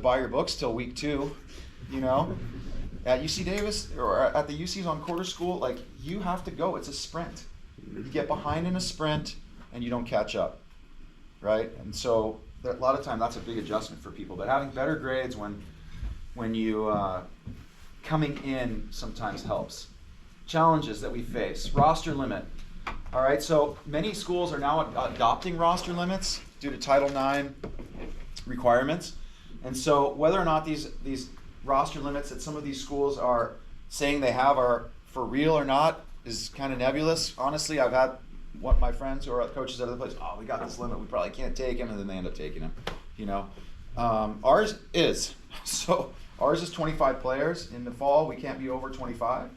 buy your books till week 2, you know. At UC Davis or at the UC's on quarter school, like, you have to go. It's a sprint. You get behind in a sprint and you don't catch up, right? And so a lot of time that's a big adjustment for people. But having better grades when you coming in sometimes helps. Challenges that we face: roster limit. All right, so many schools are now adopting roster limits due to Title IX requirements. And so whether or not these roster limits that some of these schools are saying they have are for real or not is kind of nebulous. Honestly, I've had my friends who are coaches at other places, oh, we got this limit, we probably can't take him, and then they end up taking him, you know. Ours is. So ours is 25 players. In the fall, we can't be over 25.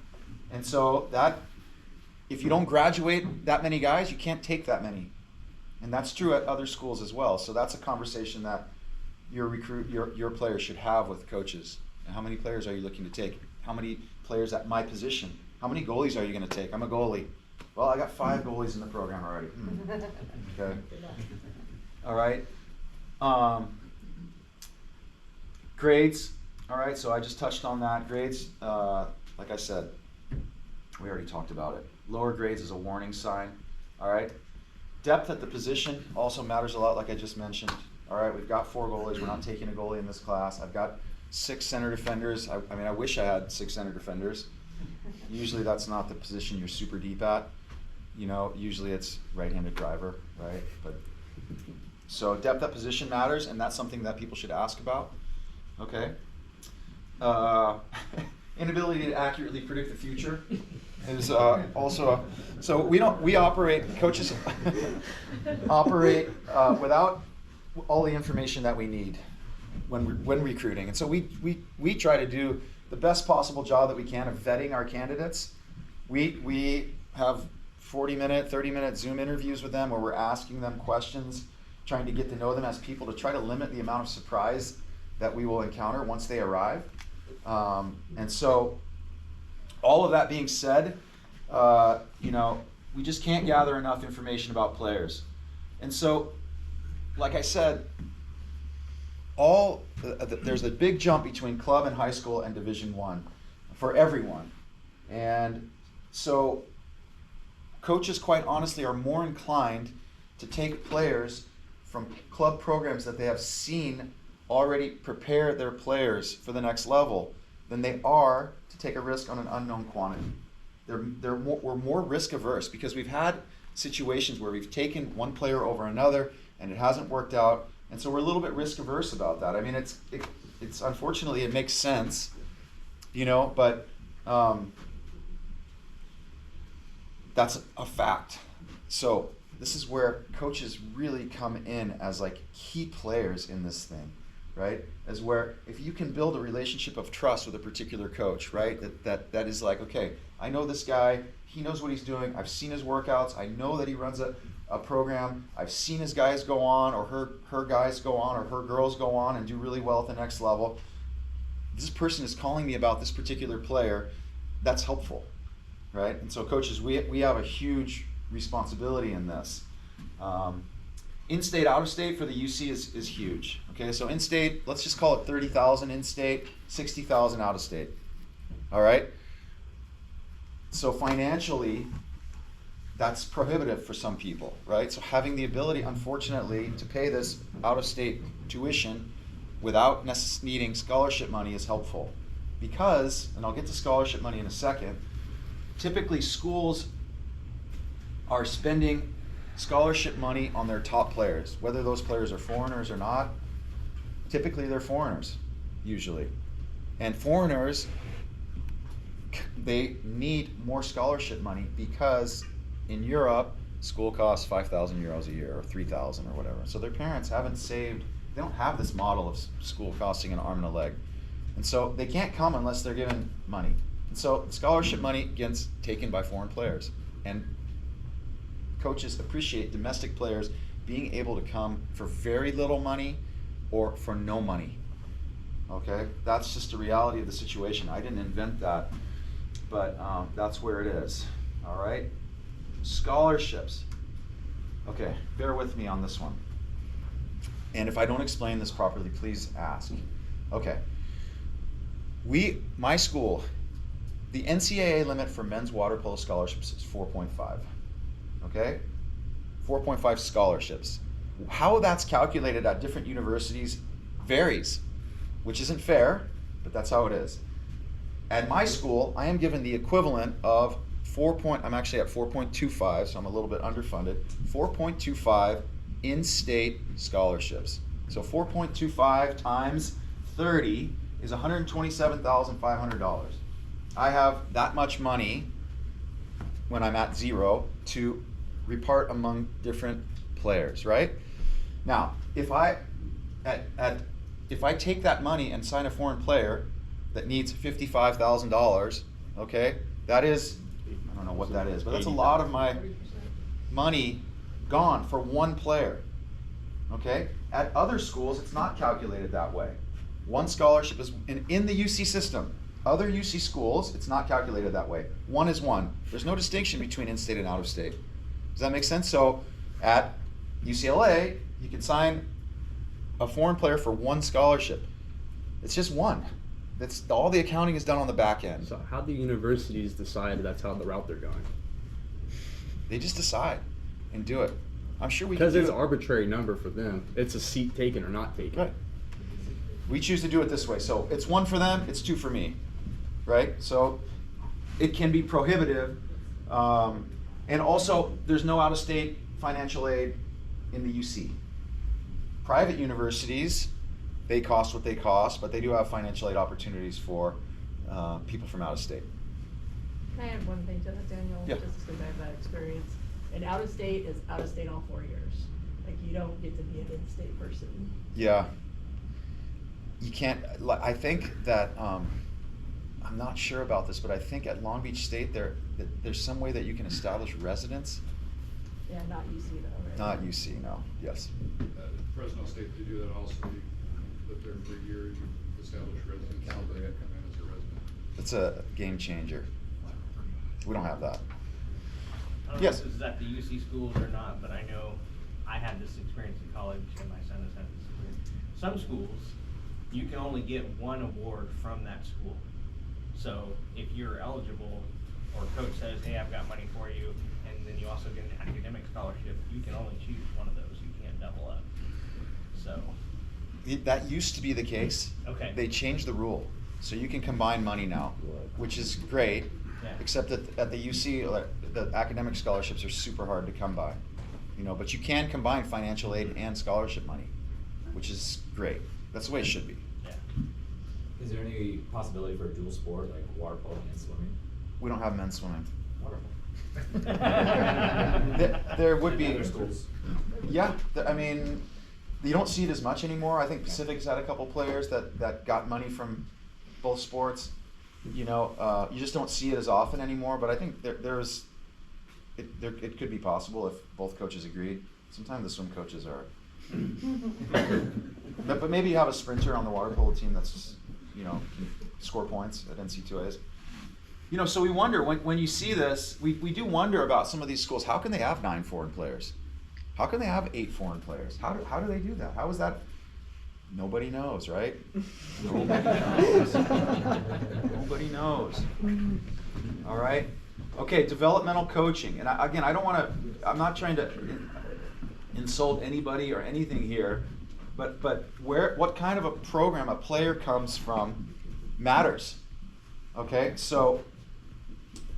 And so that, if you don't graduate that many guys, you can't take that many. And that's true at other schools as well. So that's a conversation that your players should have with coaches. And how many players are you looking to take? How many players at my position? How many goalies are you going to take? I'm a goalie. Well, I got 5 goalies in the program already. Okay. All right. Grades. All right, so I just touched on that. Grades, like I said, we already talked about it. Lower grades is a warning sign. All right. Depth at the position also matters a lot, like I just mentioned. All right, we've got 4 goalies. We're not taking a goalie in this class. I've got 6 center defenders. I mean, I wish I had 6 center defenders. Usually that's not the position you're super deep at. You know, usually it's right-handed driver, right? But so depth at position matters, and that's something that people should ask about. Okay. Inability to accurately predict the future is also so we operate, coaches operate without all the information that we need when recruiting, and so we try to do the best possible job that we can of vetting our candidates. We have 40-minute, 30-minute Zoom interviews with them where we're asking them questions, trying to get to know them as people, to try to limit the amount of surprise that we will encounter once they arrive. And so all of that being said, you know, we just can't gather enough information about players. And so, like I said, there's a big jump between club and high school and Division I for everyone. And so coaches, quite honestly, are more inclined to take players from club programs that they have seen already prepare their players for the next level than they are to take a risk on an unknown quantity. We're more risk averse because we've had situations where we've taken one player over another and it hasn't worked out, and so we're a little bit risk averse about that. I mean, it's unfortunately it makes sense, you know, but that's a fact. So this is where coaches really come in as like key players in this thing, right? As where if you can build a relationship of trust with a particular coach, right? That is like, okay, I know this guy, he knows what he's doing, I've seen his workouts, I know that he runs a program, I've seen his guys go on, or her guys go on, or her girls go on and do really well at the next level. This person is calling me about this particular player. That's helpful, right? And so coaches, we have a huge responsibility in this. In-state, out-of-state for the UC is huge. Okay, so in-state, let's just call it 30,000 in-state, 60,000 out-of-state. All right. So financially, that's prohibitive for some people, right? So having the ability, unfortunately, to pay this out-of-state tuition without needing scholarship money is helpful. Because, and I'll get to scholarship money in a second, typically schools are spending scholarship money on their top players, whether those players are foreigners or not. Typically they're foreigners, usually. And foreigners, they need more scholarship money because in Europe, school costs 5,000 euros a year or 3,000 or whatever. So their parents haven't saved, they don't have this model of school costing an arm and a leg. And so they can't come unless they're given money. And so scholarship money gets taken by foreign players. And coaches appreciate domestic players being able to come for very little money or for no money. Okay, that's just the reality of the situation. I didn't invent that, but that's where it is. All right, scholarships. Okay, bear with me on this one. And if I don't explain this properly, please ask. Okay. My school, the NCAA limit for men's water polo scholarships is 4.5. Okay? 4.5 scholarships. How that's calculated at different universities varies, which isn't fair, but that's how it is. At my school, I am given the equivalent of I'm actually at 4.25, so I'm a little bit underfunded. 4.25 in-state scholarships. So 4.25 times 30 is $127,500. I have that much money when I'm at zero to repart among different players, right? Now, if I take that money and sign a foreign player that needs $55,000, okay, that is, I don't know what that is, but that's a lot of my money gone for one player, okay? At other schools, it's not calculated that way. One scholarship is, in the UC system, other UC schools, it's not calculated that way. One is one. There's no distinction between in-state and out-of-state. Does that make sense? So at UCLA, you can sign a foreign player for one scholarship. It's just one. That's all the accounting is done on the back end. So how do universities decide that's how the route they're going? They just decide and do it. I'm sure we can Because do it's it. an arbitrary number for them. It's a seat taken or not taken. Right. We choose to do it this way. So it's one for them, it's two for me, right? So it can be prohibitive. And also, there's no out-of-state financial aid in the UC. Private universities, they cost what they cost, but they do have financial aid opportunities for people from out of state. Can I add one thing to that, Daniel? Yeah. Just because I have that experience. And out of state is out of state all 4 years. Like, you don't get to be an in-state person. Yeah. You can't, I think that, I'm not sure about this, but I think at Long Beach State, there's some way that you can establish residence. Yeah, not UC though, right? Not UC, no, yes. Fresno State, they do that also. You live there for a year, you establish residence, so they come in as a resident. It's a game changer. We don't have that. I don't Yes. know if this is at the UC schools or not, but I know I had this experience in college, and my son has had this experience. Some schools, you can only get one award from that school. So if you're eligible, or coach says, hey, I've got money for you, and then you also get an academic scholarship, you can only choose one of those. You can't double up. So. That used to be the case. Okay. They changed the rule. So you can combine money now, which is great, Yeah. except that at the UC, the academic scholarships are super hard to come by. But you can combine financial aid and scholarship money, which is great. That's the way it should be. Yeah. Is there any possibility for a dual sport like water polo and swimming? We don't have men's swimming. Wonderful. There would be. Other schools. Yeah, you don't see it as much anymore. I think Pacific's had a couple players that got money from both sports. You just don't see it as often anymore. But I think it could be possible if both coaches agreed. Sometimes the swim coaches are. but maybe you have a sprinter on the water polo team that's can score points at NC2As. So we wonder when you see this, we do wonder about some of these schools. How can they have 9 foreign players? How can they have 8 foreign players? How do they do that? How is that? Nobody knows, right? Nobody knows. Nobody knows. All right. Okay, developmental coaching. And I don't want to. I'm not trying to insult anybody or anything here, but what kind of a program a player comes from matters. Okay, so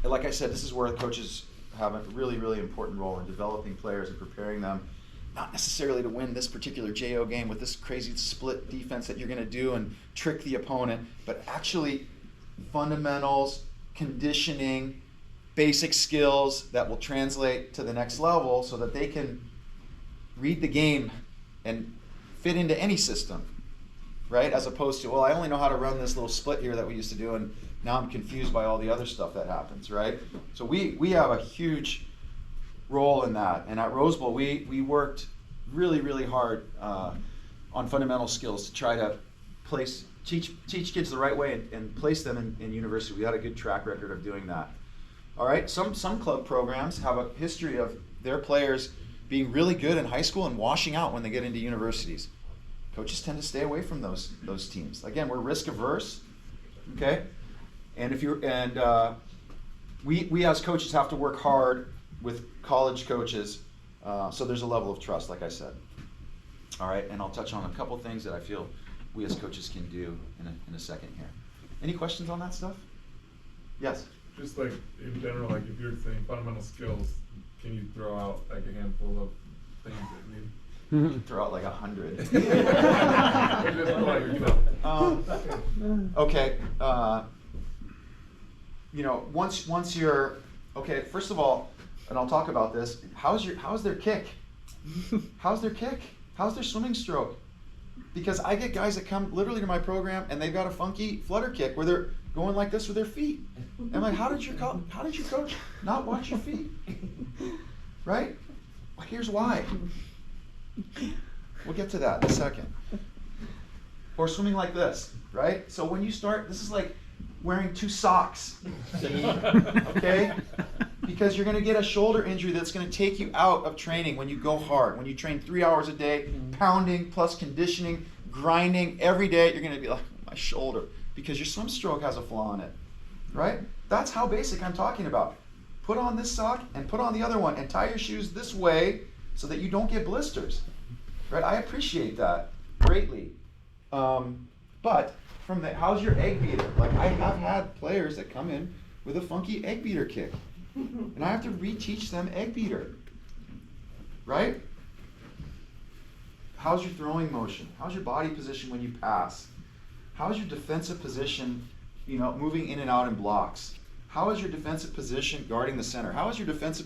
like I said, this is where the coaches have a really, really important role in developing players and preparing them, not necessarily to win this particular JO game with this crazy split defense that you're going to do and trick the opponent, but actually fundamentals, conditioning, basic skills that will translate to the next level so that they can read the game and fit into any system, right? As opposed to, well, I only know how to run this little split here that we used to do, and now I'm confused by all the other stuff that happens, right? So we have a huge role in that. And at Rose Bowl, we worked really, really hard on fundamental skills to try to teach kids the right way and place them in university. We had a good track record of doing that. All right, some club programs have a history of their players being really good in high school and washing out when they get into universities. Coaches tend to stay away from those teams. Again, we're risk averse, okay? And we as coaches have to work hard with college coaches, so there's a level of trust, like I said. All right, and I'll touch on a couple things that I feel we as coaches can do in a second here. Any questions on that stuff? Yes? Just like in general, like if you're saying fundamental skills, can you throw out like a handful of things that need? Throw out like 100. Just like, you know. Okay, you know, once you're, okay, first of all, and I'll talk about this, how's their kick? How's their kick? How's their swimming stroke? Because I get guys that come literally to my program and they've got a funky flutter kick where they're going like this with their feet. And I'm like, how did your coach not watch your feet? Right? Well, here's why. We'll get to that in a second. Or swimming like this, right? So when you start, this is like wearing 2 socks, okay? Because you're gonna get a shoulder injury that's gonna take you out of training when you go hard. When you train 3 hours a day, pounding plus conditioning, grinding every day, you're gonna be like, my shoulder, because your swim stroke has a flaw in it, right? That's how basic I'm talking about. Put on this sock and put on the other one and tie your shoes this way so that you don't get blisters, right? I appreciate that greatly. But from the, how's your egg beater? Like I have had players that come in with a funky egg beater kick. And I have to reteach them egg beater, right? How's your throwing motion? How's your body position when you pass? How's your defensive position, you know, moving in and out in blocks? How is your defensive position guarding the center? How is your defensive